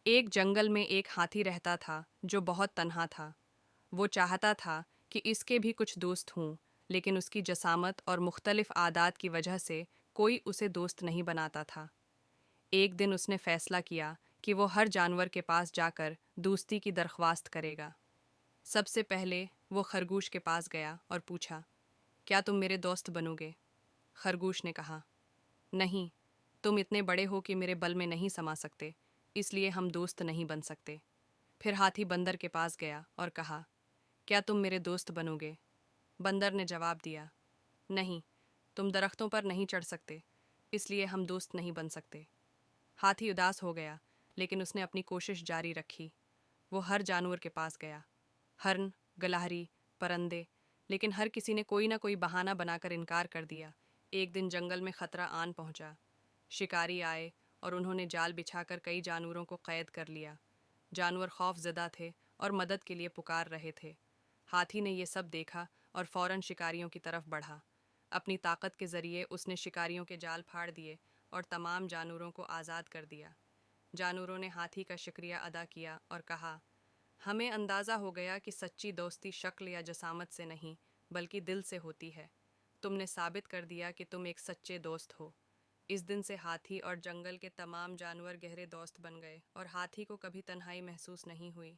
ایک جنگل میں ایک ہاتھی رہتا تھا جو بہت تنہا تھا۔ وہ چاہتا تھا کہ اس کے بھی کچھ دوست ہوں، لیکن اس کی جسامت اور مختلف عادات کی وجہ سے کوئی اسے دوست نہیں بناتا تھا۔ ایک دن اس نے فیصلہ کیا کہ وہ ہر جانور کے پاس جا کر دوستی کی درخواست کرے گا۔ سب سے پہلے وہ خرگوش کے پاس گیا اور پوچھا، کیا تم میرے دوست بنو گے؟ خرگوش نے کہا، نہیں، تم اتنے بڑے ہو کہ میرے بل میں نہیں سما سکتے، اس لیے ہم دوست نہیں بن سکتے۔ پھر ہاتھی بندر کے پاس گیا اور کہا، کیا تم میرے دوست بنو گے؟ بندر نے جواب دیا، نہیں، تم درختوں پر نہیں چڑھ سکتے، اس لیے ہم دوست نہیں بن سکتے۔ ہاتھی اداس ہو گیا، لیکن اس نے اپنی کوشش جاری رکھی۔ وہ ہر جانور کے پاس گیا، ہرن، گلہری، پرندے، لیکن ہر کسی نے کوئی نہ کوئی بہانہ بنا کر انکار کر دیا۔ ایک دن جنگل میں خطرہ آن پہنچا۔ شکاری آئے اور انہوں نے جال بچھا کر کئی جانوروں کو قید کر لیا۔ جانور خوف زدہ تھے اور مدد کے لیے پکار رہے تھے۔ ہاتھی نے یہ سب دیکھا اور فوراً شکاریوں کی طرف بڑھا۔ اپنی طاقت کے ذریعے اس نے شکاریوں کے جال پھاڑ دیے اور تمام جانوروں کو آزاد کر دیا۔ جانوروں نے ہاتھی کا شکریہ ادا کیا اور کہا، ہمیں اندازہ ہو گیا کہ سچی دوستی شکل یا جسامت سے نہیں بلکہ دل سے ہوتی ہے۔ تم نے ثابت کر دیا کہ تم ایک سچے دوست ہو۔ اس دن سے ہاتھی اور جنگل کے تمام جانور گہرے دوست بن گئے اور ہاتھی کو کبھی تنہائی محسوس نہیں ہوئی۔